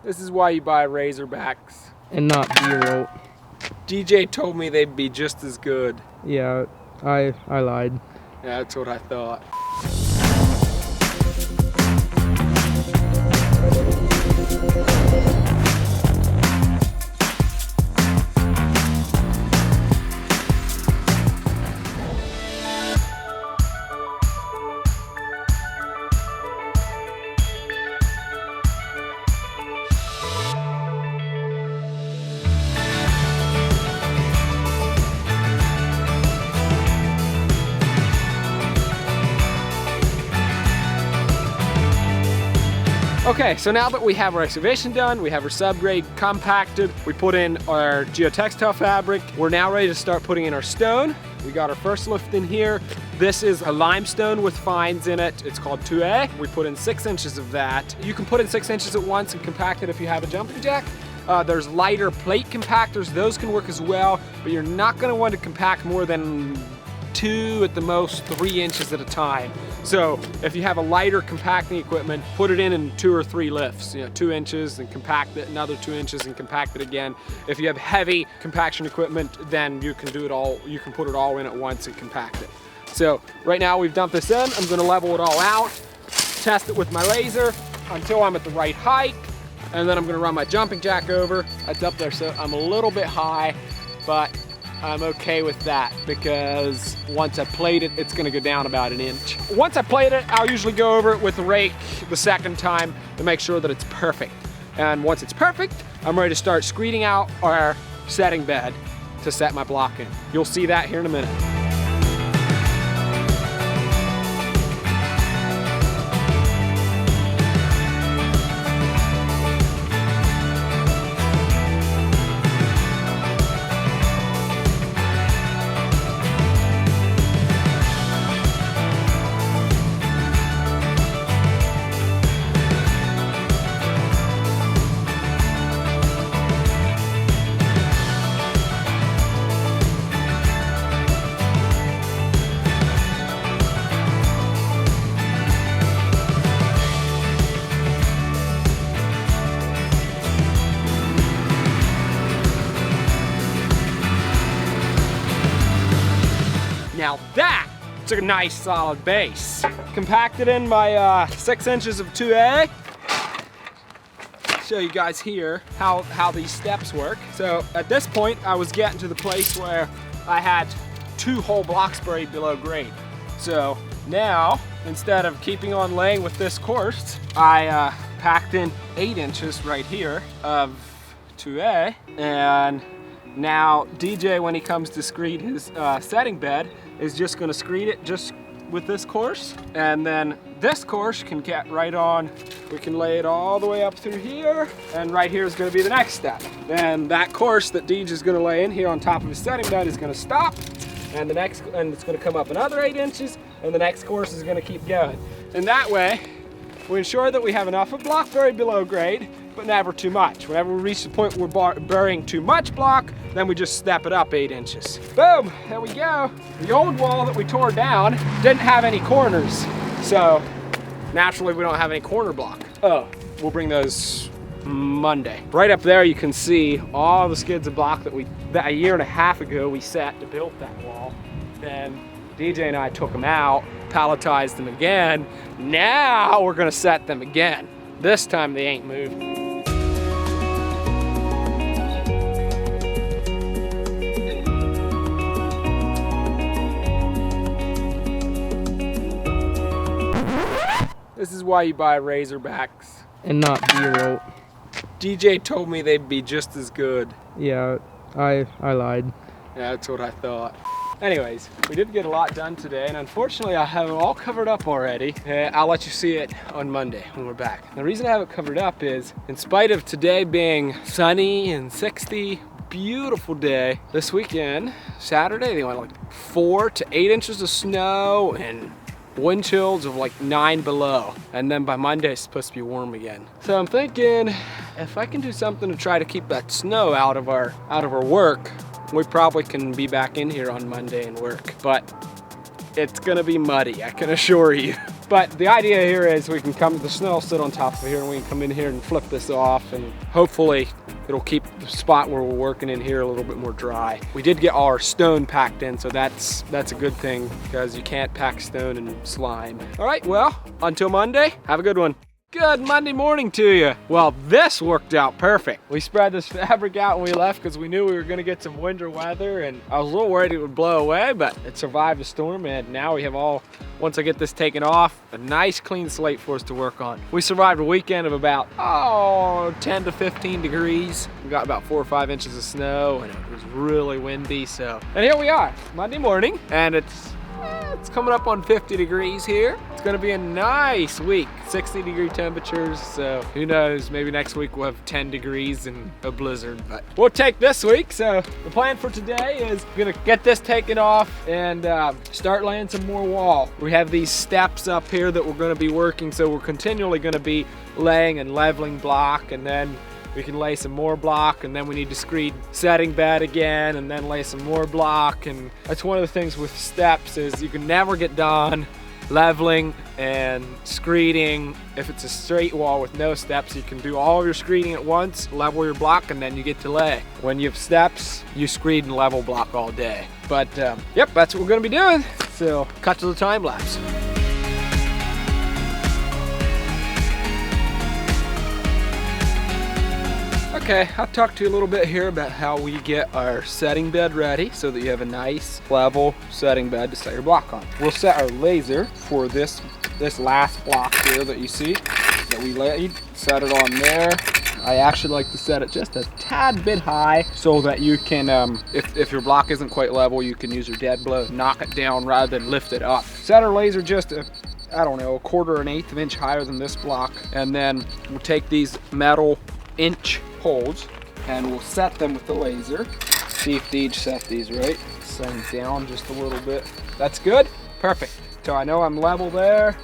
This is why you buy Razorbacks. And not B-roll. DJ told me they'd be just as good. Yeah, I lied. Yeah, that's what I thought. Okay, so now that we have our excavation done, we have our subgrade compacted, we put in our geotextile fabric, we're now ready to start putting in our stone. We got our first lift in here. This is a limestone with fines in it. It's called 2A. We put in 6 inches of that. You can put in 6 inches at once and compact it if you have a jumping jack. There's lighter plate compactors, those can work as well, but you're not gonna want to compact more than 2, at the most 3 inches at a time. So if you have a lighter compacting equipment, put it in 2 or 3 lifts, 2 inches and compact it, another 2 inches and compact it again. If you have heavy compaction equipment, then you can do it all, you can put it all in at once and compact it. So right now we've dumped this in, I'm gonna level it all out, test it with my laser until I'm at the right height, and then I'm gonna run my jumping jack over. It's up there, so I'm a little bit high, but I'm okay with that because once I plate it, it's gonna go down about 1 inch. Once I plate it, I'll usually go over it with the rake the second time to make sure that it's perfect. And once it's perfect, I'm ready to start screeding out our setting bed to set my block in. You'll see that here in a minute. Now that's a nice solid base. Compacted in my 6 inches of 2A. Show you guys here how these steps work. So at this point, I was getting to the place where I had 2 whole blocks buried below grade. So now, instead of keeping on laying with this course, I packed in 8 inches right here of 2A, and now DJ, when he comes to screed his setting bed, is just gonna screed it just with this course, and then this course can get right on. We can lay it all the way up through here, and right here is gonna be the next step. Then that course that DJ is gonna lay in here on top of his setting bed is gonna stop, and it's gonna come up another 8 inches, and the next course is gonna keep going. And that way, we ensure that we have enough of block buried below grade, but never too much. Whenever we reach the point where we're burying too much block, then we just step it up 8 inches. Boom, there we go. The old wall that we tore down didn't have any corners, so naturally we don't have any corner block. Oh, we'll bring those Monday. Right up there you can see all the skids of block that a year and a half ago we set to build that wall. Then DJ and I took them out, palletized them again. Now we're gonna set them again. This time they ain't moved. This is why you buy Razorbacks. And not B-roll. DJ told me they'd be just as good. Yeah, I lied. Yeah, that's what I thought. Anyways, we did get a lot done today, and unfortunately I have it all covered up already. I'll let you see it on Monday when we're back. The reason I have it covered up is, in spite of today being sunny and 60, beautiful day, this weekend, Saturday, they went like 4 to 8 inches of snow and wind chills of like 9 below. And then by Monday it's supposed to be warm again. So I'm thinking, if I can do something to try to keep that snow out of our work, we probably can be back in here on Monday and work, but it's gonna be muddy, I can assure you. But the idea here is the snow will sit on top of here, and we can come in here and flip this off, and hopefully it'll keep the spot where we're working in here a little bit more dry. We did get all our stone packed in, so that's a good thing, because you can't pack stone in slime. All right, well, until Monday, have a good one. Good Monday morning to you. Well, this worked out perfect. We spread this fabric out when we left because we knew we were gonna get some winter weather, and I was a little worried it would blow away, but it survived the storm, and now we have once I get this taken off, a nice clean slate for us to work on. We survived a weekend of about, 10 to 15 degrees. We got about 4 or 5 inches of snow, and it was really windy, and here we are, Monday morning, and it's coming up on 50 degrees here. It's gonna be a nice week, 60-degree temperatures, so who knows, maybe next week we'll have 10 degrees and a blizzard, but we'll take this week. So the plan for today is we're gonna get this taken off and start laying some more wall. We have these steps up here that we're gonna be working, so we're continually gonna be laying and leveling block, and then we can lay some more block, and then we need to screed setting bed again, and then lay some more block. And that's one of the things with steps is you can never get done leveling and screeding. If it's a straight wall with no steps, you can do all of your screeding at once, level your block, and then you get to lay. When you have steps, you screed and level block all day. But yep, that's what we're gonna be doing. So cut to the time lapse. Okay, I'll talk to you a little bit here about how we get our setting bed ready so that you have a nice level setting bed to set your block on. We'll set our laser for this last block here that you see that we laid. Set it on there. I actually like to set it just a tad bit high so that you can, if your block isn't quite level, you can use your dead blow and knock it down rather than lift it up. Set our laser just a quarter or an eighth of an inch higher than this block, and then we'll take these metal inch holes and we'll set them with the laser. See if Deej set these right. Set them down just a little bit. That's good. Perfect. So I know I'm level there.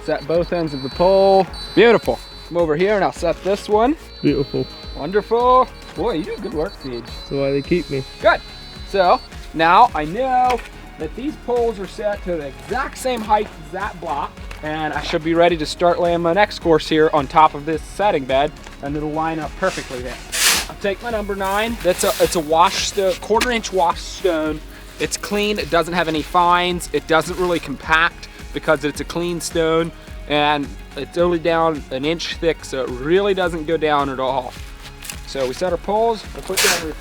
Set both ends of the pole. Beautiful. Come over here and I'll set this one. Beautiful. Wonderful. Boy, you do good work, Deej. That's why they keep me. Good. So now I know that these poles are set to the exact same height as that block, and I should be ready to start laying my next course here on top of this setting bed, and it'll line up perfectly there. I'll take my number 9. It's a wash stone, quarter-inch wash stone. It's clean. It doesn't have any fines. It doesn't really compact because it's a clean stone, and it's only down an inch thick, so it really doesn't go down at all. So we set our poles. We'll put down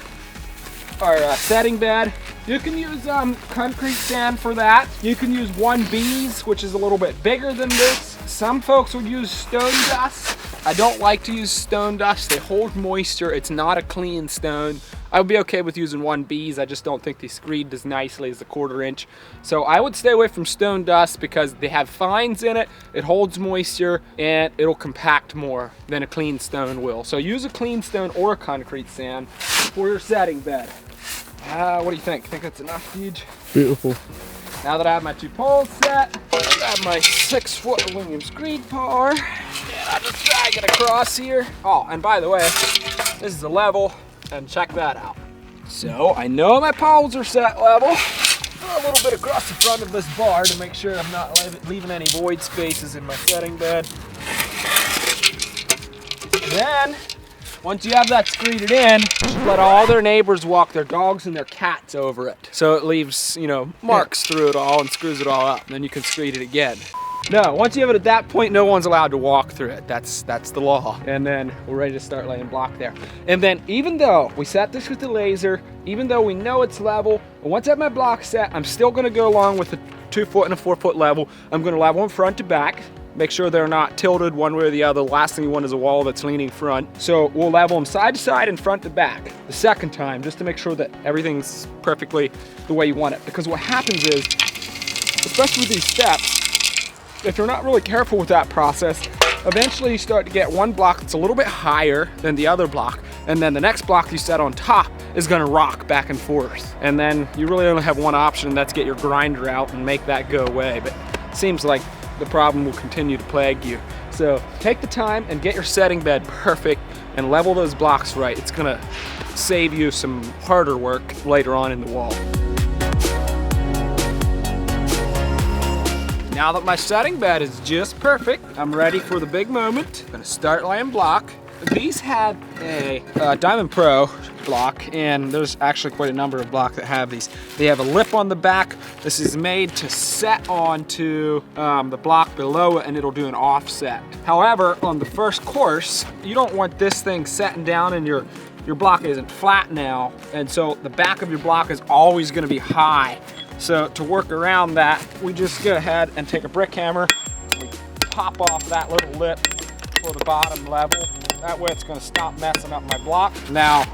our setting bed. You can use concrete sand for that. You can use 1Bs, which is a little bit bigger than this. Some folks would use stone dust. I don't like to use stone dust. They hold moisture. It's not a clean stone. I would be okay with using 1Bs. I just don't think they screed as nicely as a quarter-inch. So I would stay away from stone dust because they have fines in it. It holds moisture and it'll compact more than a clean stone will. So use a clean stone or a concrete sand for your setting bed. What do you think? Think that's enough, Deej? Beautiful. Now that I have my 2 poles set, I have my 6-foot aluminum screed bar, and I'll just drag it across here. Oh, and by the way, this is a level, and check that out. So I know my poles are set level. A little bit across the front of this bar to make sure I'm not leaving any void spaces in my setting bed. Then, once you have that screeded in, let all their neighbors walk their dogs and their cats over it. So it leaves, marks through it all and screws it all up. And then you can screed it again. No, once you have it at that point, no one's allowed to walk through it. That's the law. And then we're ready to start laying block there. And then even though we set this with the laser, even though we know it's level, once I have my block set, I'm still gonna go along with a 2-foot and a 4-foot level. I'm gonna level them front to back. Make sure they're not tilted one way or the other. The last thing you want is a wall that's leaning front. So we'll level them side to side and front to back the second time, just to make sure that everything's perfectly the way you want it. Because what happens is, especially with these steps, if you're not really careful with that process, eventually you start to get one block that's a little bit higher than the other block, and then the next block you set on top is gonna rock back and forth. And then you really only have one option, and that's get your grinder out and make that go away. But it seems like the problem will continue to plague you. So take the time and get your setting bed perfect and level those blocks right. It's gonna save you some harder work later on in the wall. now that my setting bed is just perfect, I'm ready for the big moment. I'm gonna start laying block. These had a Diamond Pro block, and there's actually quite a number of blocks that have these. They have a lip on the back. This is made to set onto the block below it, and it'll do an offset. However, on the first course, you don't want this thing setting down and your block isn't flat now, and so the back of your block is always gonna be high. So to work around that, we just go ahead and take a brick hammer, we pop off that little lip for the bottom level. That way it's gonna stop messing up my block. Now,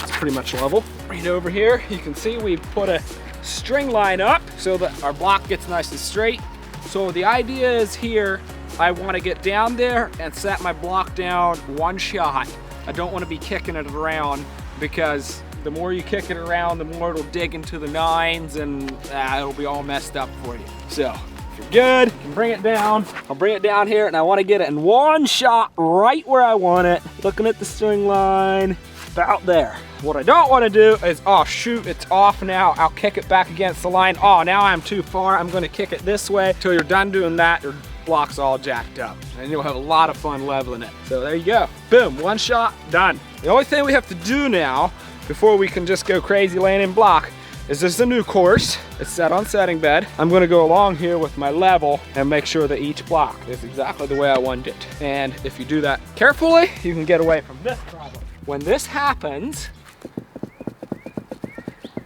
it's pretty much level. Right over here, you can see we put a string line up so that our block gets nice and straight. So the idea is here, I wanna get down there and set my block down one shot. I don't wanna be kicking it around, because the more you kick it around, the more it'll dig into the nines, and it'll be all messed up for you. So, if you're good, you can bring it down. I'll bring it down here, and I wanna get it in one shot right where I want it. Looking at the string line, about there. What I don't wanna do is, oh shoot, it's off now. I'll kick it back against the line. Oh, now I'm too far. I'm gonna kick it this way. Till you're done doing that, your block's all jacked up. And you'll have a lot of fun leveling it. So there you go. Boom, one shot, done. The only thing we have to do now, before we can just go crazy laying in block, is this is a new course. It's set on setting bed. I'm gonna go along here with my level and make sure that each block is exactly the way I want it. And if you do that carefully, you can get away from this problem. When this happens,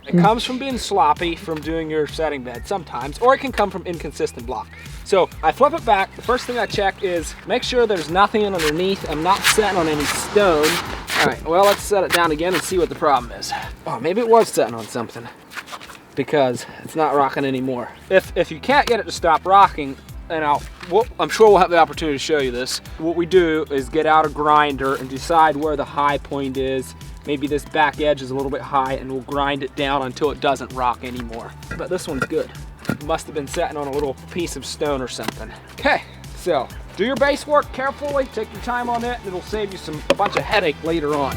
it comes from being sloppy from doing your setting bed sometimes, or it can come from inconsistent block. So I flip it back. The first thing I check is make sure there's nothing underneath. I'm not setting on any stone. All right, well, let's set it down again and see what the problem is. Oh, maybe it was setting on something, because it's not rocking anymore. If you can't get it to stop rocking, and I'm sure we'll have the opportunity to show you this, what we do is get out a grinder and decide where the high point is. Maybe this back edge is a little bit high, and we'll grind it down until it doesn't rock anymore. But this one's good. It must have been setting on a little piece of stone or something. Okay, so do your base work carefully, take your time on it, and it'll save you a bunch of headache later on.